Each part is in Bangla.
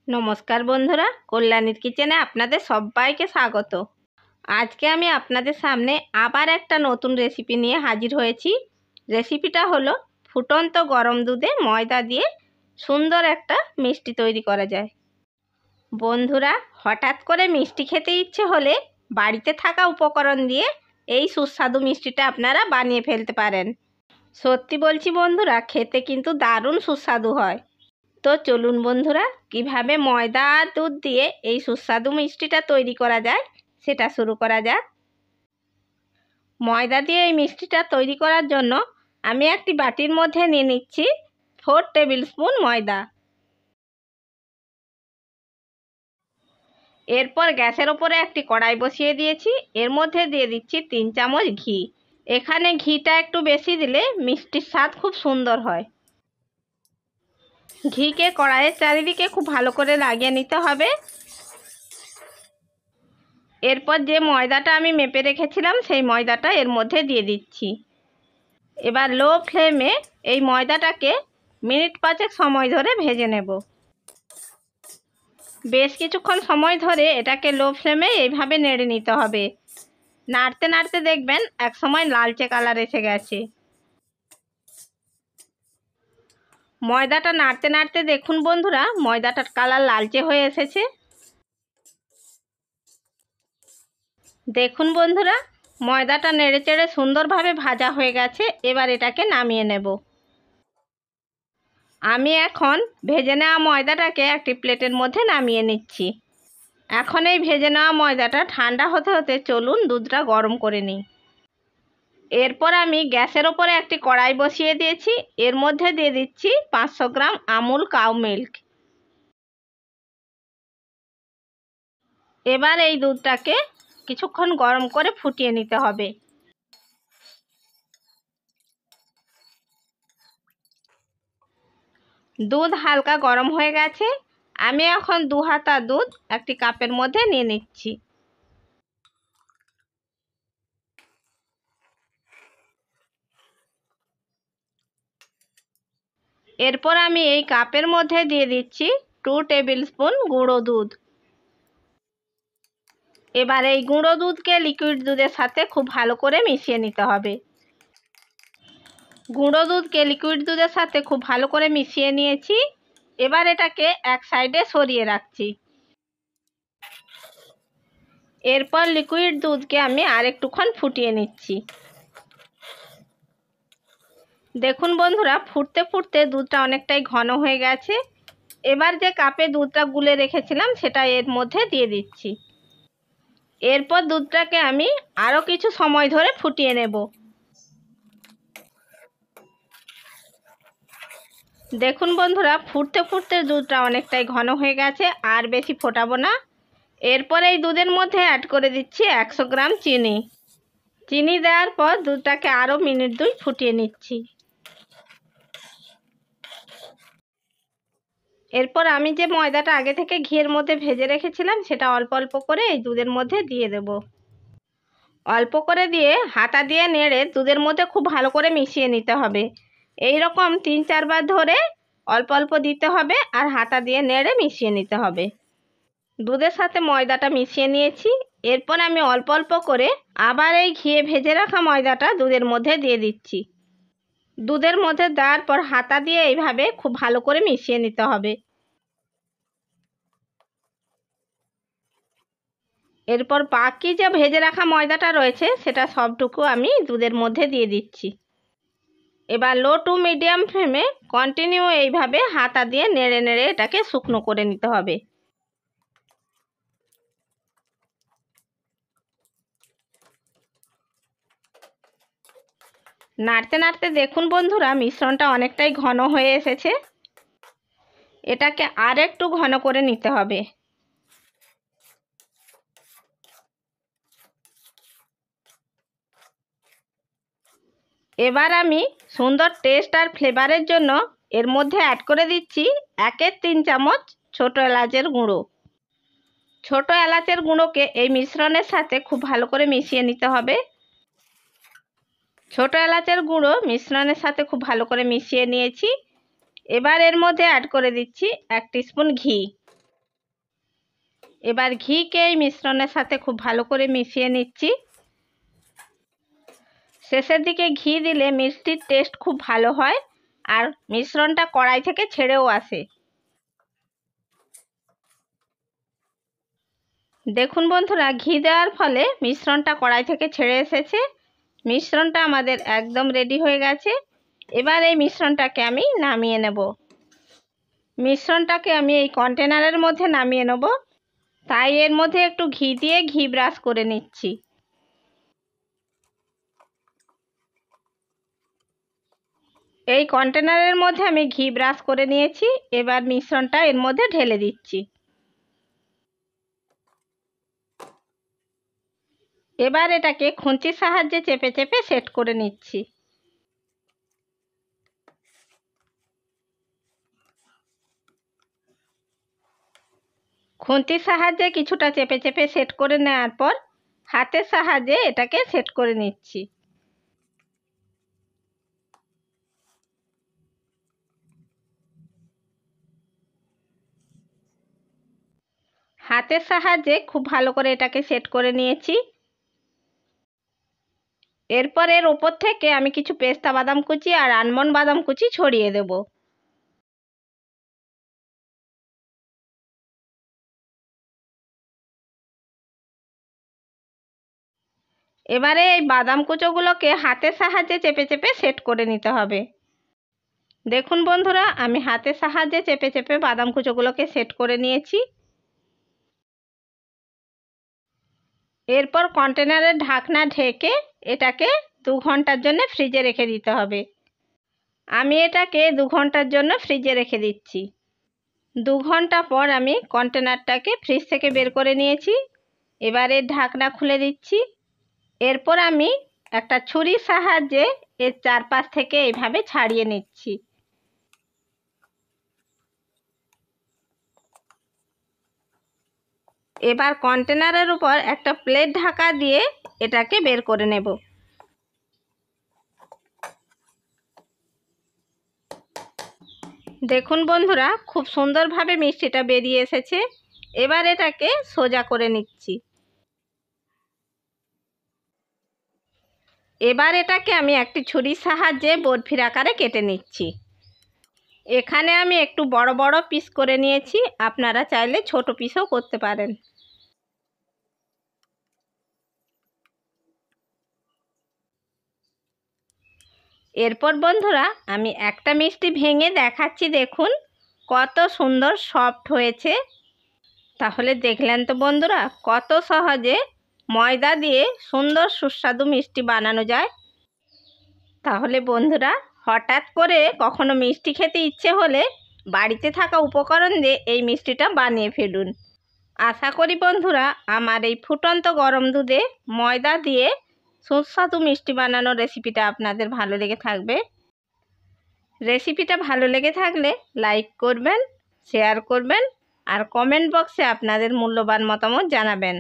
নমস্কার বন্ধুরা, কল্যাণীর কিচেনে আপনাদের সবাইকে স্বাগত। আজকে আমি আপনাদের সামনে আবার একটা নতুন রেসিপি নিয়ে হাজির হয়েছি। রেসিপিটা হলো ফুটন্ত গরম দুধে ময়দা দিয়ে সুন্দর একটা মিষ্টি তৈরি করা যায়। বন্ধুরা, হঠাৎ করে মিষ্টি খেতে ইচ্ছে হলে বাড়িতে থাকা উপকরণ দিয়ে এই সুস্বাদু মিষ্টিটা আপনারা বানিয়ে ফেলতে পারেন। সত্যি বলছি বন্ধুরা, খেতে কিন্তু দারুণ সুস্বাদু হয়। তো চলুন বন্ধুরা, কিভাবে ময়দা আর দুধ দিয়ে এই সুস্বাদু মিষ্টিটা তৈরি করা যায় সেটা শুরু করা যাক। ময়দা দিয়ে এই মিষ্টিটা তৈরি করার জন্য আমি একটি বাটির মধ্যে নিয়ে নিচ্ছি 4 টেবিল স্পুন ময়দা। এরপর গ্যাসের ওপরে একটি কড়াই বসিয়ে দিয়েছি। এর মধ্যে দিয়ে দিচ্ছি 3 চামচ ঘি। এখানে ঘিটা একটু বেশি দিলে মিষ্টির স্বাদ খুব সুন্দর হয়। ঘিকে কড়াইয়ের চারিদিকে খুব ভালো করে লাগিয়ে নিতে হবে। এরপর যে ময়দাটা আমি মেপে রেখেছিলাম সেই ময়দাটা এর মধ্যে দিয়ে দিচ্ছি। এবার লো ফ্লেমে এই ময়দাটাকে মিনিট 5 সময় ধরে ভেজে নেব। বেশ কিছুক্ষণ সময় ধরে এটাকে লো ফ্লেমে এইভাবে নেড়ে নিতে হবে। নাড়তে নাড়তে দেখবেন এক সময় লালচে কালার এসে গেছে। ময়দাটা নাড়তে নাড়তে দেখুন বন্ধুরা, ময়দাটার কালার লালচে হয়ে এসেছে। দেখুন বন্ধুরা, ময়দাটা নেড়েচেড়ে সুন্দরভাবে ভাজা হয়ে গেছে। এবার এটাকে নামিয়ে নেব। আমি এখন ভেজে নেওয়া ময়দাটাকে একটি প্লেটের মধ্যে নামিয়ে নিচ্ছি। এখন এই ভেজে নেওয়া ময়দাটা ঠান্ডা হতে হতে চলুন দুধটা গরম করে নিই। এরপর আমি গ্যাসের ওপরে একটি কড়াই বসিয়ে দিয়েছি। এর মধ্যে দিয়ে দিচ্ছি 500 গ্রাম আমুল কাউ মিল্ক। এবার এই দুধটাকে কিছুক্ষণ গরম করে ফুটিয়ে নিতে হবে। দুধ হালকা গরম হয়ে গেছে। আমি এখন 2 হাতা দুধ একটি কাপের মধ্যে নিয়ে নিচ্ছি। এরপর আমি এই কাপের মধ্যে দিয়ে দিচ্ছি 2 টেবিল স্পুন গুঁড়ো দুধ। এবার এই গুঁড়ো দুধকে লিকুইড দুধের সাথে খুব ভালো করে মিশিয়ে নিতে হবে। গুঁড়ো দুধকে লিকুইড দুধের সাথে খুব ভালো করে মিশিয়ে নিয়েছি। এবার এটাকে এক সাইডে সরিয়ে রাখছি। এরপর লিকুইড দুধকে আমি আরেকটুক্ষণ ফুটিয়ে নিচ্ছি। দেখুন বন্ধুরা, ফুটতে ফুটতে দুধটা অনেকটাই ঘন হয়ে গেছে। এবার যে কাপে দুধটা গুলে রেখেছিলাম সেটা এর মধ্যে দিয়ে দিচ্ছি। এরপর দুধটাকে আমি আরও কিছু সময় ধরে ফুটিয়ে নেব। দেখুন বন্ধুরা, ফুটতে ফুটতে দুধটা অনেকটাই ঘন হয়ে গেছে, আর বেশি ফোটাবো না। এরপর এই দুধের মধ্যে অ্যাড করে দিচ্ছি 100 গ্রাম চিনি। চিনি দেওয়ার পর দুধটাকে আরও মিনিট 2 ফুটিয়ে নিচ্ছি। এরপর আমি যে ময়দাটা আগে থেকে ঘিয়ের মধ্যে ভেজে রেখেছিলাম সেটা অল্প অল্প করে এই দুধের মধ্যে দিয়ে দেব। অল্প করে দিয়ে হাতা দিয়ে নেড়ে দুধের মধ্যে খুব ভালো করে মিশিয়ে নিতে হবে। এই রকম 3-4 বার ধরে অল্প অল্প দিতে হবে আর হাতা দিয়ে নেড়ে মিশিয়ে নিতে হবে। দুধের সাথে ময়দাটা মিশিয়ে নিয়েছি। এরপর আমি অল্প অল্প করে আবার এই ঘিয়ে ভেজে রাখা ময়দাটা দুধের মধ্যে দিয়ে দিচ্ছি। দুধের মধ্যে দেওয়ার পর হাতা দিয়ে এইভাবে খুব ভালো করে মিশিয়ে নিতে হবে। এরপর বাকি যে ভেজে রাখা ময়দাটা রয়েছে সেটা সবটুকু আমি দুধের মধ্যে দিয়ে দিচ্ছি। এবার লো টু মিডিয়াম ফ্লেমে কন্টিনিউ এইভাবে হাতা দিয়ে নেড়ে নেড়ে এটাকে শুকনো করে নিতে হবে। নাড়তে নাড়তে দেখুন বন্ধুরা, মিশ্রণটা অনেকটাই ঘন হয়ে এসেছে। এটাকে আর একটু ঘন করে নিতে হবে। এবার আমি সুন্দর টেস্ট আর ফ্লেভারের জন্য এর মধ্যে অ্যাড করে দিচ্ছি 1-3 চামচ ছোট এলাচের গুঁড়ো। ছোট এলাচের গুঁড়োকে এই মিশ্রণের সাথে খুব ভালো করে মিশিয়ে নিতে হবে। ছোট এলাচের গুঁড়ো মিশ্রণের সাথে খুব ভালো করে মিশিয়ে নিয়েছি। এবার এর মধ্যে অ্যাড করে দিচ্ছি 1 টিস্পুন ঘি। এবার ঘিকে এই মিশ্রণের সাথে খুব ভালো করে মিশিয়ে নিচ্ছি। শেষের দিকে ঘি দিলে মিষ্টির টেস্ট খুব ভালো হয় আর মিশ্রণটা কড়াই থেকে ছেড়েও আসে। দেখুন বন্ধুরা, ঘি দেওয়ার ফলে মিশ্রণটা কড়াই থেকে ছেড়ে এসেছে। মিশ্রণটা আমাদের একদম রেডি হয়ে গেছে। এবার এই মিশ্রণটাকে আমি নামিয়ে নেব। মিশ্রণটাকে আমি এই কন্টেনারের মধ্যে নামিয়ে নেব, তাই এর মধ্যে একটু ঘি দিয়ে ঘি ব্রাশ করে নিচ্ছি। এই কন্টেনারের মধ্যে আমি ঘি ব্রাশ করে নিয়েছি। এবার মিশ্রণটা এর মধ্যে ঢেলে দিচ্ছি। এবার এটাকে খুন্তির সাহায্যে চেপে চেপে সেট করে নিচ্ছি। খুন্তির সাহায্যে কিছুটা চেপে চেপে সেট করে নেওয়ার পর হাতের সাহায্যে এটাকে সেট করে নিচ্ছি। হাতের সাহায্যে খুব ভালো করে এটাকে সেট করে নিয়েছি। এরপর এর ওপর থেকে আমি কিছু পেস্তা বাদাম কুচি আর আলমন্ড বাদাম কুচি ছড়িয়ে দেব। এবারে এই বাদাম কুচোগুলোকে হাতের সাহায্যে চেপে চেপে সেট করে নিতে হবে। দেখুন বন্ধুরা, আমি হাতের সাহায্যে চেপে চেপে বাদাম কুচোগুলোকে সেট করে নিয়েছি। এরপর কন্টেনারের ঢাকনা ঢেকে এটাকে 2 ঘন্টার জন্য ফ্রিজে রেখে দিতে হবে। আমি এটাকে 2 ঘন্টার জন্য ফ্রিজে রেখে দিচ্ছি। 2 ঘন্টা পর আমি কন্টেনারটাকে ফ্রিজ থেকে বের করে নিয়েছি। এবারে ঢাকনা খুলে দিচ্ছি। এরপর আমি একটা ছুরির সাহায্যে এর চারপাশ থেকে এইভাবে ছাড়িয়ে নিচ্ছি। এবার কন্টেনারের উপর একটা প্লেট ঢাকা দিয়ে এটাকে বের করে নেব। দেখুন বন্ধুরা, খুব সুন্দরভাবে মিষ্টিটা বেরিয়ে এসেছে। এবার এটাকে সোজা করে নিচ্ছি। এবার এটাকে আমি একটি ছুরির সাহায্যে বরফির আকারে কেটে নিচ্ছি। এখানে আমি একটু বড় বড় পিস করে নিয়েছি, আপনারা চাইলে ছোট পিসও করতে পারেন। এরপর বন্ধুরা, আমি একটা মিষ্টি ভেঙে দেখাচ্ছি। দেখুন কত সুন্দর সফট হয়েছে। তাহলে দেখলেন তো বন্ধুরা, কত সহজে ময়দা দিয়ে সুন্দর সুস্বাদু মিষ্টি বানানো যায়। তাহলে বন্ধুরা, হঠাৎ করে কখনো মিষ্টি খেতে ইচ্ছে হলে বাড়িতে থাকা উপকরণ দিয়ে এই মিষ্টিটা বানিয়ে ফেলুন। আশা করি বন্ধুরা, আমার এই ফুটন্ত গরম দুধে ময়দা দিয়ে সুস্বাদু মিষ্টি বানানোর রেসিপিটা আপনাদের ভালো লেগে থাকবে। রেসিপিটা ভালো লেগে থাকলে লাইক করবেন, শেয়ার করবেন আর কমেন্ট বক্সে আপনাদের মূল্যবান মতামত জানাবেন।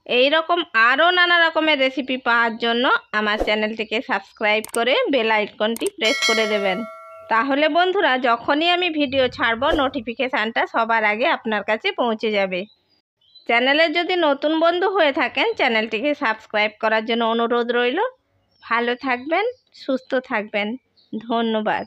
এই রকম আরও নানা রকমের রেসিপি পাওয়ার জন্য আমার চ্যানেলটিকে সাবস্ক্রাইব করে বেল আইকনটি প্রেস করে দেবেন। তাহলে বন্ধুরা, যখনই আমি ভিডিও ছাড়ব নোটিফিকেশানটা সবার আগে আপনার কাছে পৌঁছে যাবে। চ্যানেলের যদি নতুন বন্ধু হয়ে থাকেন, চ্যানেলটিকে সাবস্ক্রাইব করার জন্য অনুরোধ রইল। ভালো থাকবেন, সুস্থ থাকবেন। ধন্যবাদ।